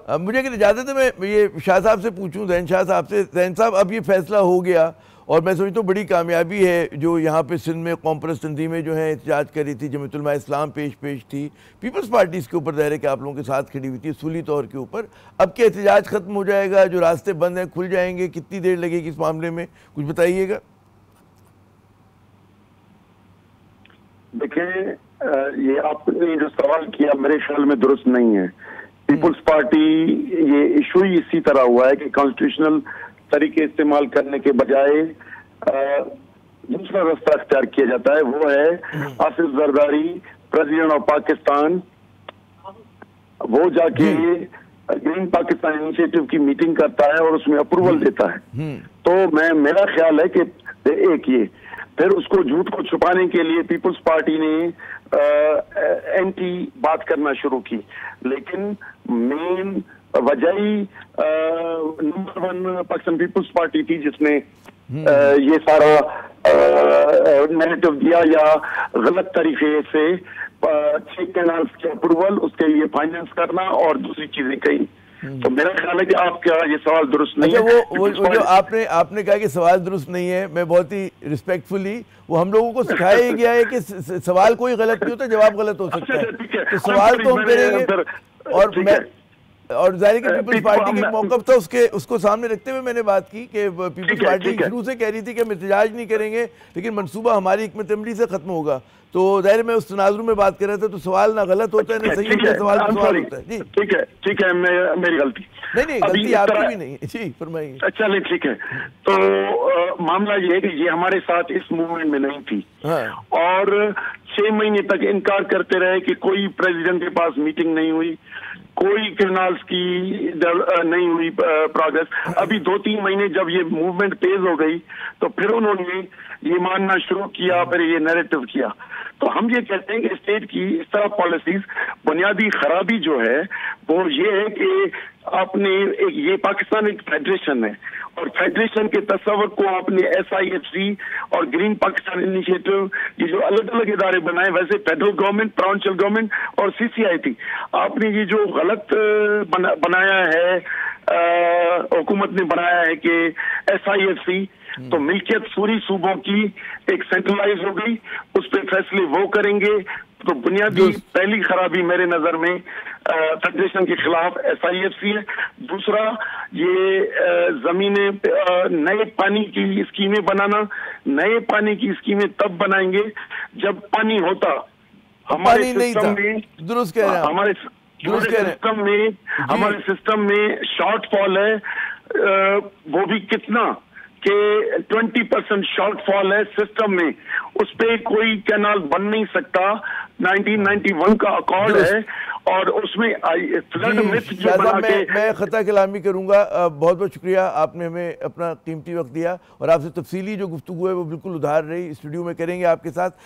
مجھے اگر اجازت ہے میں یہ شاہ صاحب سے پوچھوں، ذہین شاہ صاحب سے. ذہین صاحب، اب یہ فیصلہ ہو گیا اور میں سمجھتا ہوں بڑی کامیابی ہے جو یہاں پہ سندھ میں قوم پرست تنظیمیں جو ہیں احتجاج کر رہی تھی، جمعیت علماء اسلام پیش تھی، پیپلز پارٹی اس کے اوپر ظاہر ہے کہ آپ لوگوں کے ساتھ کھڑی ہوئی تھی اصولی طور کے اوپر. اب کیا احتجاج ختم ہو جائے گا؟ جو راستے بند ہیں کھل جائیں گے؟ کتنی دیر لگے گی اس معاملے میں؟ کچھ بتائیے گا. دیکھیں، یہ آپ نے جو سوال کیا میرے خیال میں درست نہیں ہے. پیپلز پارٹی یہ ایشو ہی اسی طرح ہوا ہے کہ کانسٹیٹیوشنل طریقے استعمال کرنے کے بجائے دوسرا راستہ اختیار کیا جاتا ہے، وہ ہے آصف زرداری پریزیڈنٹ آف پاکستان، وہ جا کے گرین پاکستان انیشیٹو کی میٹنگ کرتا ہے اور اس میں اپروول دیتا ہے. تو میرا خیال ہے کہ ایک یہ پھر اس کو جھوٹ کو چھپانے کے لیے پیپلز پارٹی نے اینٹی بات کرنا شروع کی، لیکن مین وجہ ہی نمبر 1 پاکستان پیپلز پارٹی تھی جس نے یہ سارا نیریٹو دیا یا غلط طریقے سے 6 کینالز کے اپروول، اس کے لیے فائنانس کرنا اور دوسری چیزیں کہیں. تو میرا خیال ہے کہ آپ کا یہ سوال درست نہیں ہے. وہ جو آپ نے کہا کہ سوال درست نہیں ہے، میں بہت ہی ریسپیکٹفلی، وہ ہم لوگوں کو سکھایا ہی گیا ہے کہ سوال کوئی غلط نہیں ہوتا، جواب غلط ہو سکتا ہے. تو سوال تو ہم کریں گے اور ظاہر ہے کہ پیپلز پارٹی کا ایک موقف تھا، اس کو سامنے رکھتے ہوئے میں نے بات کی کہ پیپلز پارٹی شروع سے کہہ رہی تھی کہ ہم احتجاج نہیں کریں گے لیکن منصوبہ ہماری حکمت عملی سے ختم ہوگا. تو ظاہر میں اس تناظر میں بات کر رہا تھا، تو سوال نہ غلط ہوتا ہے نہ صحیح ہوتا ہے، سوال ہوتا ہے. جی ٹھیک ہے، میری غلطی نہیں، غلطی آپ کی بھی نہیں ہے. جی فرمائیے. چلیں ٹھیک ہے. تو معاملہ یہ ہے کہ یہ ہمارے ساتھ اس موومنٹ میں نہیں تھی اور 6 مہینے تک انکار کرتے رہے کہ کوئی پریزیڈنٹ کے پاس میٹنگ نہیں ہوئی، کوئی کینالز کی نہیں ہوئی پروگریس. ابھی 2-3 مہینے جب یہ موومنٹ تیز ہو گئی تو پھر انہوں نے یہ ماننا شروع کیا، پھر یہ نیریٹو کیا. تو ہم یہ کہتے ہیں کہ اسٹیٹ کی اس طرح پالیسیز بنیادی خرابی جو ہے وہ یہ ہے کہ آپ نے یہ پاکستان ایک فیڈریشن ہے اور فیڈریشن کے تصور کو آپ نے SIFC اور گرین پاکستان انیشیٹو، یہ جو الگ الگ ادارے بنائے، ویسے فیڈرل گورنمنٹ، پراونشل گورنمنٹ اور CCI تھی. آپ نے یہ جو غلط بنایا ہے، حکومت نے بنایا ہے کہ SIFC، تو ملکیت پوری صوبوں کی ایک سینٹرلائز ہو گئی، اس پہ فیصلے وہ کریں گے. تو بنیادی پہلی خرابی میرے نظر میں فیڈریشن کے خلاف SIFC ہے. دوسرا یہ زمینیں، نئے پانی کی اسکیمیں بنانا. نئے پانی کی اسکیمیں تب بنائیں گے جب پانی ہوتا. ہمارے سسٹم میں شارٹ فال ہے، وہ بھی کتنا کہ 20% شارٹ فال ہے سسٹم میں، اس پہ کوئی کینال بن نہیں سکتا. 1991 کا اکارڈ ہے اور اس میں فلڈ مت جو بنا کے. میں خطا کلامی کروں گا. بہت بہت شکریہ، آپ نے ہمیں اپنا قیمتی وقت دیا اور آپ سے تفصیلی جو گفتگو ہے وہ بالکل ادھار رہی. اسٹوڈیو میں کریں گے آپ کے ساتھ.